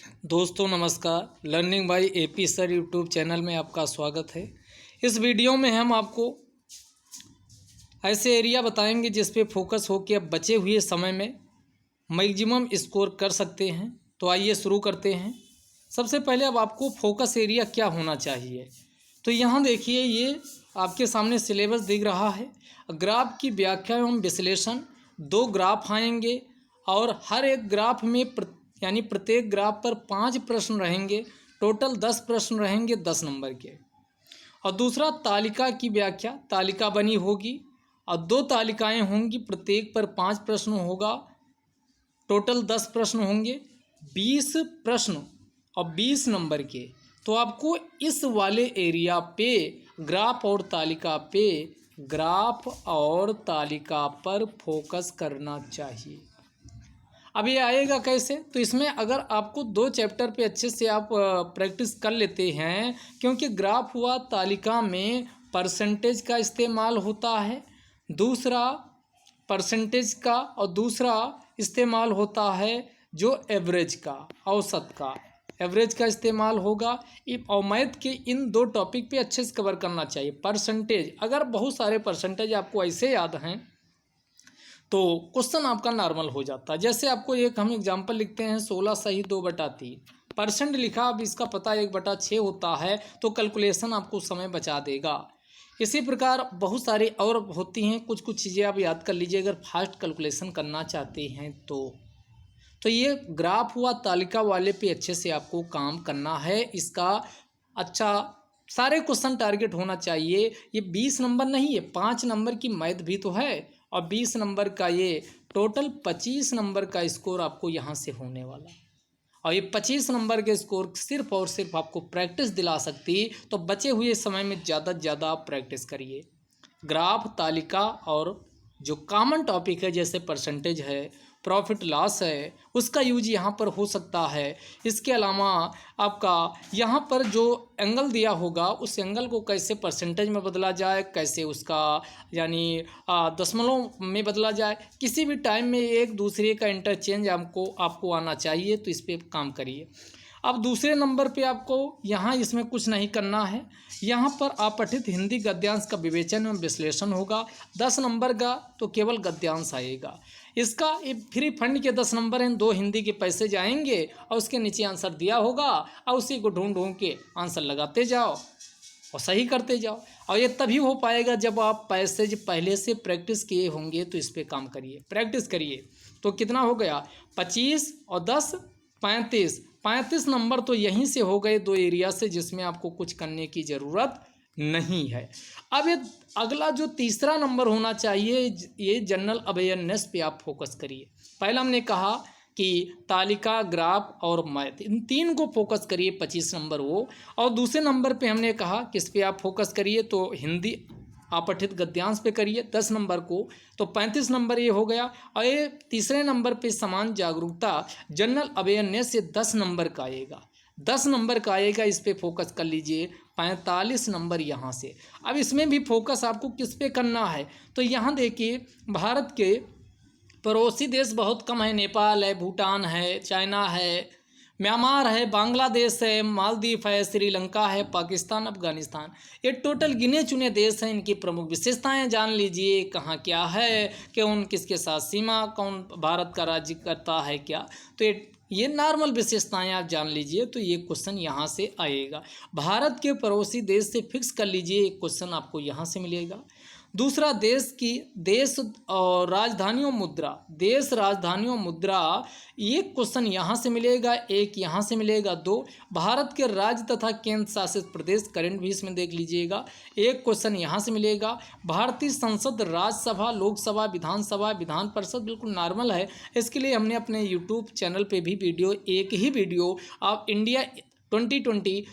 दोस्तों नमस्कार। Learning by AP sir YouTube channel में आपका स्वागत है। इस वीडियो में हम आपको ऐसे एरिया बताएंगे जिस पे फोकस हो के अब बचे हुए समय में मैक्सिमम स्कोर कर सकते हैं। तो आइए शुरू करते हैं। सबसे पहले अब आपको फोकस एरिया क्या होना चाहिए, तो यहाँ देखिए ये आपके सामने सिलेबस दिख रहा है। ग्राफ की व्याख्या एवं विश्लेषण, 2 ग्राफ आएंगे और हर एक ग्राफ में यानी प्रत्येक ग्राफ पर 5 प्रश्न रहेंगे। टोटल 10 प्रश्न रहेंगे 10 नंबर के। और दूसरा तालिका की व्याख्या, तालिका बनी होगी और 2 तालिकाएं होंगी, प्रत्येक पर 5 प्रश्न होगा। टोटल 10 प्रश्न होंगे, 20 प्रश्न और 20 नंबर के। तो आपको इस वाले एरिया पे ग्राफ और तालिका पर फोकस करना चाहिए। अब ये आएगा कैसे, तो इसमें अगर आपको 2 चैप्टर पे अच्छे से आप प्रैक्टिस कर लेते हैं, क्योंकि ग्राफ हुआ तालिका में परसेंटेज का इस्तेमाल होता है, दूसरा परसेंटेज का और दूसरा इस्तेमाल होता है जो एवरेज का, औसत का, एवरेज का इस्तेमाल होगा। और मैथ के इन 2 टॉपिक पे अच्छे से कवर करना चाहिए। परसेंटेज, अगर बहुत सारे परसेंटेज आपको ऐसे याद हैं तो क्वेश्चन आपका नॉर्मल हो जाता है। जैसे आपको एक हम एग्जांपल लिखते हैं 16 सही 2/3 परसेंट लिखा, अब इसका पता 1/6 होता है, तो कैलकुलेशन आपको समय बचा देगा। इसी प्रकार बहुत सारी और होती हैं, कुछ चीज़ें आप याद कर लीजिए अगर फास्ट कैलकुलेशन करना चाहते हैं तो ये ग्राफ हुआ तालिका वाले पे अच्छे से आपको काम करना है। इसका अच्छा सारे क्वेश्चन टारगेट होना चाहिए। ये 20 नंबर नहीं है, 5 नंबर की मैथ भी तो है और 20 नंबर का, ये टोटल 25 नंबर का स्कोर आपको यहाँ से होने वाला। और ये 25 नंबर के स्कोर सिर्फ और सिर्फ आपको प्रैक्टिस दिला सकती। तो बचे हुए समय में ज़्यादा से ज़्यादा आप प्रैक्टिस करिए। ग्राफ, तालिका और जो कॉमन टॉपिक है जैसे परसेंटेज है, प्रॉफिट लॉस है, उसका यूज यहाँ पर हो सकता है। इसके अलावा आपका यहाँ पर जो एंगल दिया होगा उस एंगल को कैसे परसेंटेज में बदला जाए, कैसे उसका यानी दशमलव में बदला जाए, किसी भी टाइम में एक दूसरे का इंटरचेंज आपको आना चाहिए। तो इस पर काम करिए। अब दूसरे नंबर पे आपको यहाँ इसमें कुछ नहीं करना है। यहाँ पर अपठित हिंदी गद्यांश का विवेचन एवं विश्लेषण होगा। 10 नंबर का तो केवल गद्यांश आएगा। इसका फ्री फंड के 10 नंबर हैं, 2 हिंदी के पैसे जाएंगे और उसके नीचे आंसर दिया होगा और उसी को ढूंढ के आंसर लगाते जाओ और सही करते जाओ। और ये तभी हो पाएगा जब आप पैसेज पहले से प्रैक्टिस किए होंगे। तो इस पर काम करिए, प्रैक्टिस करिए। तो कितना हो गया, 25 और 10 35 नंबर तो यहीं से हो गए 2 एरिया से, जिसमें आपको कुछ करने की ज़रूरत नहीं है। अब ये अगला जो तीसरा नंबर होना चाहिए, ये जनरल अवेयरनेस पे आप फोकस करिए। पहला हमने कहा कि तालिका, ग्राफ और मैथ, इन 3 को फोकस करिए, 25 नंबर वो। और दूसरे नंबर पे हमने कहा किस पे आप फोकस करिए, तो हिंदी अपठित गद्यांश पे करिए 10 नंबर को, तो 35 नंबर ये हो गया। और ये तीसरे नंबर पे समान जागरूकता, जनरल अवेयरनेस, से 10 नंबर का आएगा, 10 नंबर का आएगा। इस पे फोकस कर लीजिए, 45 नंबर यहाँ से। अब इसमें भी फोकस आपको किस पे करना है, तो यहाँ देखिए भारत के पड़ोसी देश बहुत कम है, नेपाल है, भूटान है, चाइना है, म्यांमार है, बांग्लादेश है, मालदीव है, श्रीलंका है, पाकिस्तान, अफगानिस्तान, ये टोटल गिने चुने देश हैं। इनकी प्रमुख विशेषताएं जान लीजिए, कहाँ क्या है, कौन किसके साथ सीमा, कौन भारत का राज्य करता है क्या। तो ये नॉर्मल विशेषताएं आप जान लीजिए। तो ये क्वेश्चन यहाँ से आएगा। भारत के पड़ोसी देश से फिक्स कर लीजिए, एक क्वेश्चन आपको यहाँ से मिलेगा। दूसरा देश और राजधानियों मुद्रा, देश राजधानियों मुद्रा, ये क्वेश्चन यहाँ से मिलेगा, एक यहाँ से मिलेगा, 2 भारत के राज्य तथा केंद्र शासित प्रदेश, करंट भी इसमें देख लीजिएगा, एक क्वेश्चन यहाँ से मिलेगा। भारतीय संसद, राज्यसभा, लोकसभा, विधानसभा, विधान परिषद बिल्कुल नॉर्मल है। इसके लिए हमने अपने यूट्यूब चैनल पे भी एक ही वीडियो आप इंडिया 2020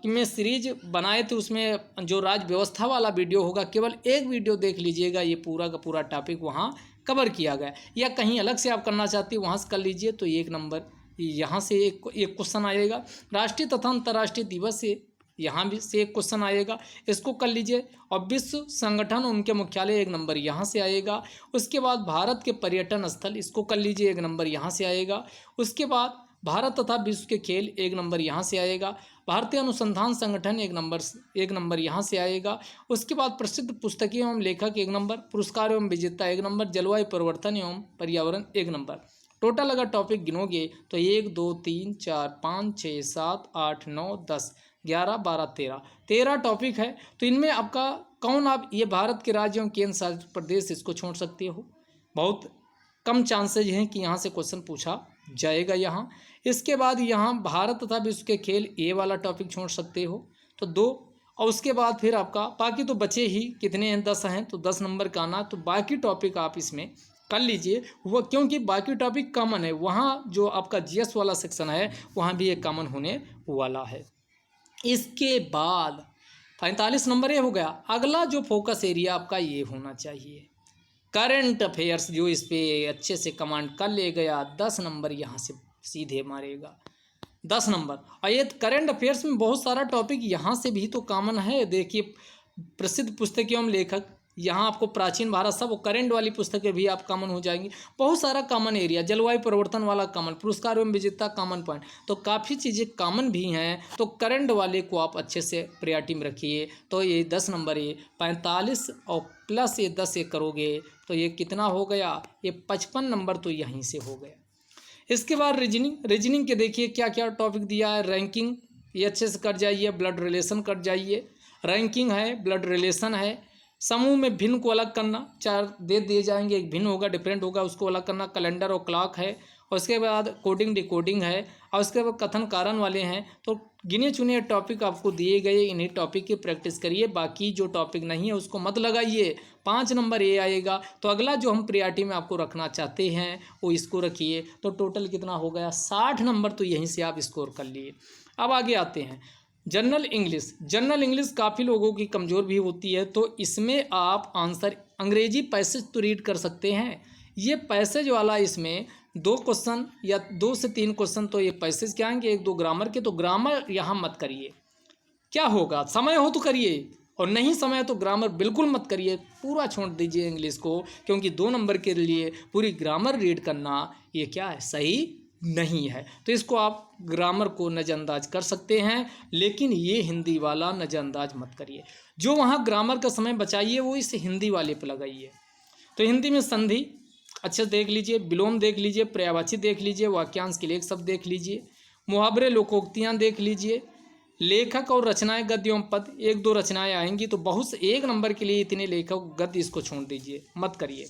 में सीरीज बनाए थे, उसमें जो राज्य व्यवस्था वाला वीडियो होगा, केवल एक वीडियो देख लीजिएगा, ये पूरा का पूरा टॉपिक वहाँ कवर किया गया। या कहीं अलग से आप करना चाहते हैं वहाँ से कर लीजिए। तो 1 नंबर यहाँ से एक क्वेश्चन आएगा। राष्ट्रीय तथा अंतर्राष्ट्रीय दिवस से यहाँ भी से एक क्वेश्चन आएगा, इसको कर लीजिए। और विश्व संगठन, उनके मुख्यालय, 1 नंबर यहाँ से आएगा। उसके बाद भारत के पर्यटन स्थल, इसको कर लीजिए, 1 नंबर यहाँ से आएगा। उसके बाद भारत तथा विश्व के खेल 1 नंबर यहाँ से आएगा। भारतीय अनुसंधान संगठन 1 नंबर यहाँ से आएगा। उसके बाद प्रसिद्ध पुस्तकें एवं लेखक 1 नंबर, पुरस्कार एवं विजेता 1 नंबर, जलवायु परिवर्तन एवं पर्यावरण 1 नंबर। टोटल अगर टॉपिक गिनोगे तो 1 2 3 4 5 6 7 8 9 10 11 12 13 टॉपिक है। तो इनमें आपका कौन, आप ये भारत के राज्य एवं केंद्र शासित प्रदेश इसको छोड़ सकते हो, बहुत कम चांसेज हैं कि यहाँ से क्वेश्चन पूछा जाएगा यहाँ। इसके बाद यहाँ भारत तथा विश्व के खेल ये वाला टॉपिक छोड़ सकते हो, तो 2। और उसके बाद फिर आपका बाकी तो बचे ही कितने हैं, 10 हैं, तो 10 नंबर का आना। तो बाकी टॉपिक आप इसमें कर लीजिए वो, क्योंकि बाकी टॉपिक कॉमन है। वहाँ जो आपका जीएस वाला सेक्शन है वहाँ भी एक कॉमन होने वाला है। इसके बाद 45 नंबर ये हो गया। अगला जो फोकस एरिया आपका ये होना चाहिए करंट अफेयर्स, जो इस पर अच्छे से कमांड कर ले गया 10 नंबर यहाँ से सीधे मारेगा 10 नंबर। और ये करंट अफेयर्स में बहुत सारा टॉपिक यहाँ से भी तो कॉमन है। देखिए प्रसिद्ध पुस्तकें एवं लेखक, यहाँ आपको प्राचीन भारत सब करंट वाली पुस्तकें भी आप कॉमन हो जाएंगी। बहुत सारा कॉमन एरिया, जलवायु परिवर्तन वाला कॉमन, पुरस्कार एवं विजेता कॉमन पॉइंट, तो काफ़ी चीज़ें कॉमन भी हैं। तो करंट वाले को आप अच्छे से प्रायोरिटी में रखिए। तो ये 10 नंबर, ये 45 और प्लस ये 10 ये करोगे तो ये कितना हो गया, ये 55 नंबर तो यहीं से हो गया। इसके बाद रीजनिंग के देखिए क्या क्या टॉपिक दिया है। रैंकिंग ये अच्छे से कर जाइए, ब्लड रिलेशन कर जाइए। रैंकिंग है, ब्लड रिलेशन है, समूह में भिन्न को अलग करना, 4 दे दिए जाएंगे, एक भिन्न होगा डिफरेंट होगा उसको अलग करना, कैलेंडर और क्लॉक है, और उसके बाद कोडिंग डिकोडिंग है, और उसके बाद कथन कारण वाले हैं। तो गिने चुने टॉपिक आपको दिए गए, इन्हीं टॉपिक की प्रैक्टिस करिए। बाकी जो टॉपिक नहीं है उसको मत लगाइए। 5 नंबर ये आएगा। तो अगला जो हम प्रायोरिटी में आपको रखना चाहते हैं वो इसको रखिए। तो टोटल कितना हो गया, 60 नंबर तो यहीं से आप स्कोर कर लिए। अब आगे आते हैं जनरल इंग्लिश काफ़ी लोगों की कमज़ोर भी होती है, तो इसमें आप आंसर अंग्रेजी पैसेज तो रीड कर सकते हैं। ये पैसेज वाला इसमें 2 क्वेश्चन या 2 से 3 क्वेश्चन तो ये पैसेज के आएंगे, 1 2 ग्रामर के। तो ग्रामर यहाँ मत करिए, क्या होगा, समय हो तो करिए, और नहीं समय तो ग्रामर बिल्कुल मत करिए, पूरा छोड़ दीजिए इंग्लिश को, क्योंकि 2 नंबर के लिए पूरी ग्रामर रीड करना ये क्या है, सही नहीं है। तो इसको आप ग्रामर को नज़रअंदाज कर सकते हैं, लेकिन ये हिंदी वाला नज़रअंदाज मत करिए। जो वहाँ ग्रामर का समय बचाइए वो इस हिंदी वाले पे लगाइए। तो हिंदी में संधि अच्छे से देख लीजिए, विलोम देख लीजिए, पर्यायवाची देख लीजिए, वाक्यांश के लेख शब्द देख लीजिए, मुहावरे लोकोक्तियाँ देख लीजिए, लेखक और रचनाएं गद्य एवं पद, 1 2 रचनाएं आएंगी। तो बहुत से 1 नंबर के लिए इतने लेखक गद्य, इसको छोड़ दीजिए, मत करिए,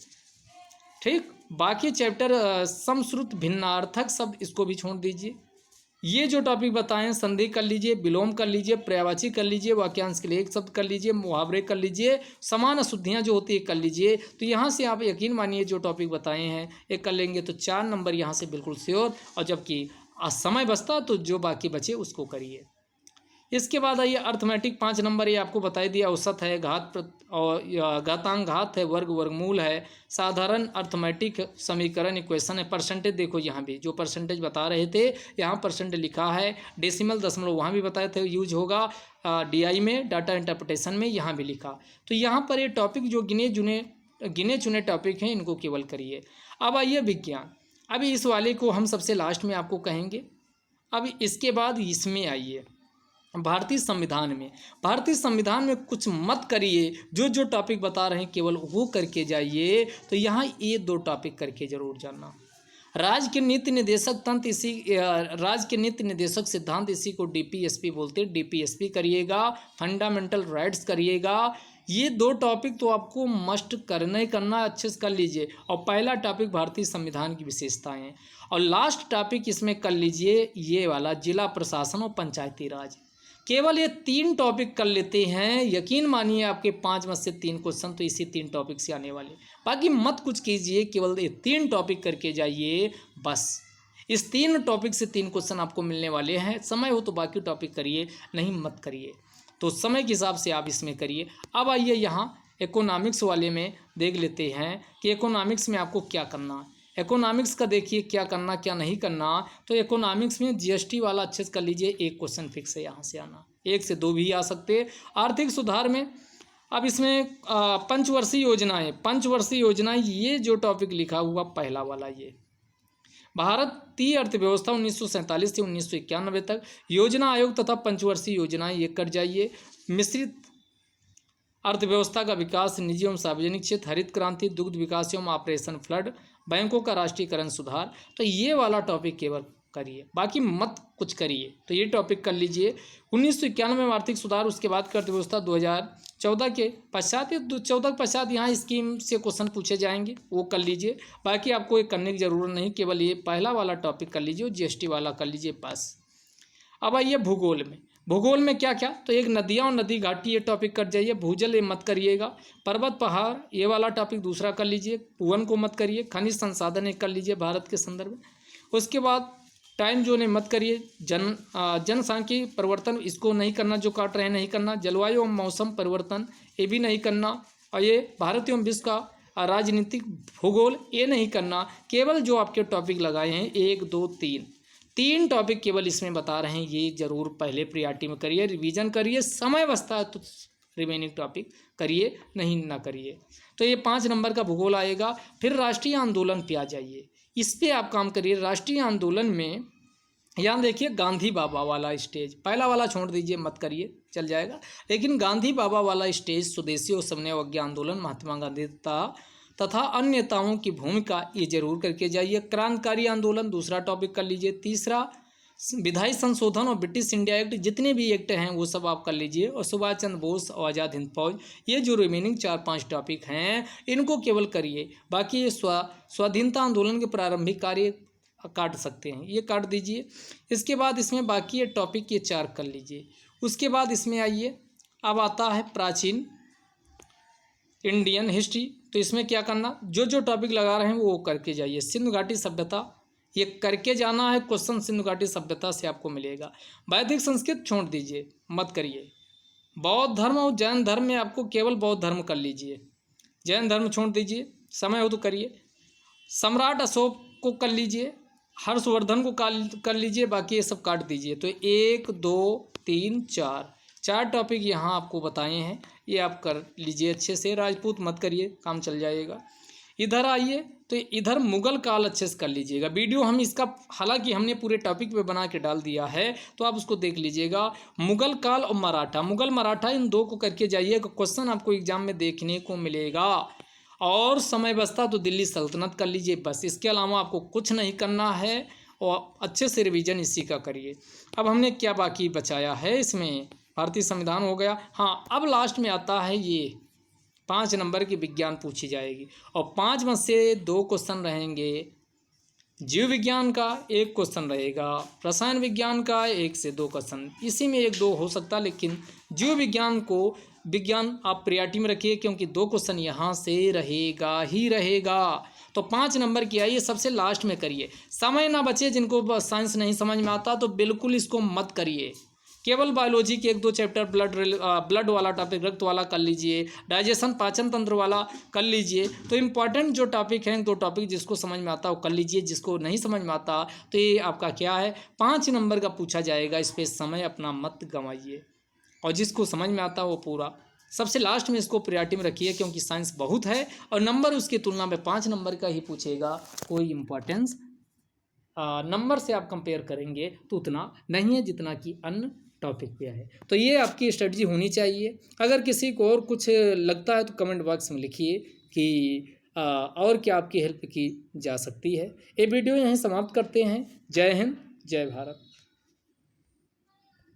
ठीक। बाकी चैप्टर समश्रुत भिन्नार्थक शब्द, इसको भी छोड़ दीजिए। ये जो टॉपिक बताएं, संधि कर लीजिए, विलोम कर लीजिए, पर्यायवाची कर लीजिए, वाक्यांश के लिए एक शब्द कर लीजिए, मुहावरे कर लीजिए, समान अशुद्धियाँ जो होती है कर लीजिए। तो यहाँ से आप यकीन मानिए जो टॉपिक बताए हैं ये कर लेंगे तो 4 नंबर यहाँ से बिल्कुल श्योर। और जबकि समय बचता तो जो बाकी बचे उसको करिए। इसके बाद आइए अर्थमेटिक 5 नंबर, ये आपको बताई दिया, औसत है, और घातांक घात है, वर्गमूल है, साधारण अर्थमेटिक समीकरण इक्वेशन है, परसेंटेज देखो यहाँ भी जो परसेंटेज बता रहे थे यहाँ परसेंटेज लिखा है, डेसिमल दशमलव वहाँ भी बताए थे यूज होगा, DI में डाटा इंटरप्रिटेशन में यहाँ भी लिखा। तो यहाँ पर ये टॉपिक जो गिने चुने टॉपिक हैं इनको केवल करिए। अब आइए विज्ञान, अभी इस वाले को हम सबसे लास्ट में आपको कहेंगे। अब इसके बाद इसमें आइए भारतीय संविधान में कुछ मत करिए, जो टॉपिक बता रहे हैं केवल वो करके जाइए। तो यहाँ ये 2 टॉपिक करके जरूर जाना। राज्य के नीति निर्देशक तंत्र, राज्य के नीति निर्देशक सिद्धांत, इसी को DPSP बोलते हैं, DPSP करिएगा, फंडामेंटल राइट्स करिएगा। ये 2 टॉपिक तो आपको मस्ट करना ही करना, अच्छे से कर लीजिए। और पहला टॉपिक भारतीय संविधान की विशेषताएं, और लास्ट टॉपिक इसमें कर लीजिए ये वाला जिला प्रशासन और पंचायती राज। केवल ये 3 टॉपिक कर लेते हैं, यकीन मानिए आपके 5 में से 3 क्वेश्चन तो इसी 3 टॉपिक से आने वाले। बाकी मत कुछ कीजिए, केवल ये 3 टॉपिक करके जाइए बस। इस 3 टॉपिक से 3 क्वेश्चन आपको मिलने वाले हैं। समय हो तो बाकी टॉपिक करिए, नहीं मत करिए। तो समय के हिसाब से आप इसमें करिए। अब आइए यहाँ इकोनॉमिक्स वाले में देख लेते हैं कि इकोनॉमिक्स में आपको क्या करना है। इकोनॉमिक्स का देखिए क्या करना क्या नहीं करना। तो इकोनॉमिक्स में GST वाला अच्छे से कर लीजिए, 1 क्वेश्चन फिक्स है यहाँ से आना, 1 से 2 भी आ सकते हैं। आर्थिक सुधार में अब इसमें पंचवर्षीय योजनाएं ये जो टॉपिक लिखा हुआ पहला वाला, ये भारतीय अर्थव्यवस्था 1947 से 1991 तक, योजना आयोग तथा पंचवर्षीय योजनाएं ये कर जाइए। मिश्रित अर्थव्यवस्था का विकास, निजी एवं सार्वजनिक क्षेत्र, हरित क्रांति, दुग्ध विकास एवं ऑपरेशन फ्लड, बैंकों का राष्ट्रीयकरण सुधार, तो ये वाला टॉपिक केवल करिए, बाकी मत कुछ करिए। तो ये टॉपिक कर लीजिए। 1991 में आर्थिक सुधार, उसके बाद की अर्थव्यवस्था 2014 के पश्चात, 14 के पश्चात यहाँ स्कीम से क्वेश्चन पूछे जाएंगे, वो कर लीजिए। बाकी आपको ये करने की ज़रूरत नहीं, केवल ये पहला वाला टॉपिक कर लीजिए, जीएसटी वाला कर लीजिए पास। अब आइए भूगोल में। भूगोल में क्या क्या, तो एक नदियाँ और नदी घाटी ये टॉपिक कर जाइए। भूजल ये मत करिएगा। पर्वत पहाड़ ये वाला टॉपिक दूसरा कर लीजिए। पुवन को मत करिए। खनिज संसाधन एक कर लीजिए भारत के संदर्भ में। उसके बाद टाइम जोन है मत करिए। जनसांख्यिकी परिवर्तन इसको नहीं करना, जो काट रहे हैं नहीं करना। जलवायु एवं मौसम परिवर्तन ये भी नहीं करना। और ये भारत एवं विश्व का राजनीतिक भूगोल ये नहीं करना। केवल जो आपके टॉपिक लगाए हैं 1 2 3 टॉपिक केवल इसमें बता रहे हैं, ये जरूर पहले प्रियॉरिटी में करिए, रिवीजन करिए। समय बचता है तो रिमेनिंग टॉपिक करिए, नहीं ना करिए। तो ये 5 नंबर का भूगोल आएगा। फिर राष्ट्रीय आंदोलन पे आ जाइए, इस पे आप काम करिए। राष्ट्रीय आंदोलन में यहाँ देखिए गांधी बाबा वाला स्टेज, पहला वाला छोड़ दीजिए, मत करिए, चल जाएगा। लेकिन गांधी बाबा वाला स्टेज, स्वदेशी और समन्वय आंदोलन, महात्मा गांधी तथा अन्य नेताओं की भूमिका, ये जरूर करके जाइए। क्रांतिकारी आंदोलन दूसरा टॉपिक कर लीजिए। तीसरा विधायी संशोधन और ब्रिटिश इंडिया एक्ट, जितने भी एक्ट हैं वो सब आप कर लीजिए। और सुभाष चंद्र बोस और आज़ाद हिंद फौज, ये जो रिमेनिंग 4-5 टॉपिक हैं इनको केवल करिए। बाकी ये स्वाधीनता आंदोलन के प्रारंभिक कार्य काट सकते हैं, ये काट दीजिए। इसके बाद इसमें बाकी ये टॉपिक ये 4 कर लीजिए। उसके बाद इसमें आइए, अब आता है प्राचीन इंडियन हिस्ट्री। तो इसमें क्या करना, जो टॉपिक लगा रहे हैं वो करके जाइए। सिंधु घाटी सभ्यता ये करके जाना है, क्वेश्चन सिंधु घाटी सभ्यता से आपको मिलेगा। वैदिक संस्कृत छोड़ दीजिए, मत करिए। बौद्ध धर्म और जैन धर्म में आपको केवल बौद्ध धर्म कर लीजिए, जैन धर्म छोड़ दीजिए। समय हो तो करिए। सम्राट अशोक को कर लीजिए, हर्षवर्धन को कर लीजिए, बाकी ये सब काट दीजिए। तो 1 2 3 4 टॉपिक यहाँ आपको बताए हैं, ये आप कर लीजिए अच्छे से। राजपूत मत करिए, काम चल जाएगा। इधर आइए, तो इधर मुगल काल अच्छे से कर लीजिएगा। वीडियो हम इसका हालांकि हमने पूरे टॉपिक पे बना के डाल दिया है, तो आप उसको देख लीजिएगा। मुगल काल और मराठा, मुगल मराठा इन 2 को करके जाइए, क्वेश्चन आपको एग्जाम में देखने को मिलेगा। और समय बचता तो दिल्ली सल्तनत कर लीजिए, बस। इसके अलावा आपको कुछ नहीं करना है, और अच्छे से रिवीजन इसी का करिए। अब हमने क्या बाकी बचाया है इसमें, भारतीय संविधान हो गया। हाँ, अब लास्ट में आता है ये 5 नंबर की विज्ञान पूछी जाएगी, और 5 में से 2 क्वेश्चन रहेंगे। जीव विज्ञान का 1 क्वेश्चन रहेगा, रसायन विज्ञान का 1 से 2 क्वेश्चन, इसी में 1-2 हो सकता है। लेकिन जीव विज्ञान को विज्ञान आप प्रियॉरिटी में रखिए, क्योंकि 2 क्वेश्चन यहाँ से रहेगा ही रहेगा। तो 5 नंबर की आइए, सबसे लास्ट में करिए। समय ना बचे, जिनको साइंस नहीं समझ में आता तो बिल्कुल इसको मत करिए। केवल बायोलॉजी के 1-2 चैप्टर, ब्लड वाला टॉपिक, रक्त वाला कर लीजिए। डाइजेशन पाचन तंत्र वाला कर लीजिए। तो इम्पॉर्टेंट जो टॉपिक हैं 2 टॉपिक, जिसको समझ में आता है वो कर लीजिए, जिसको नहीं समझ में आता तो ये आपका क्या है, 5 नंबर का पूछा जाएगा। इस पर समय अपना मत गंवाइए, और जिसको समझ में आता वो पूरा सबसे लास्ट में इसको प्रायोरिटी में रखिए, क्योंकि साइंस बहुत है और नंबर उसकी तुलना में 5 नंबर का ही पूछेगा। कोई इम्पोर्टेंस नंबर से आप कंपेयर करेंगे तो उतना नहीं है जितना कि अन्य टॉपिक पे है। तो ये आपकी स्ट्रेटजी होनी चाहिए। अगर किसी को और कुछ लगता है तो कमेंट बॉक्स में लिखिए कि और क्या आपकी हेल्प की जा सकती है। ये वीडियो यहीं समाप्त करते हैं। जय हिंद, जय भारत।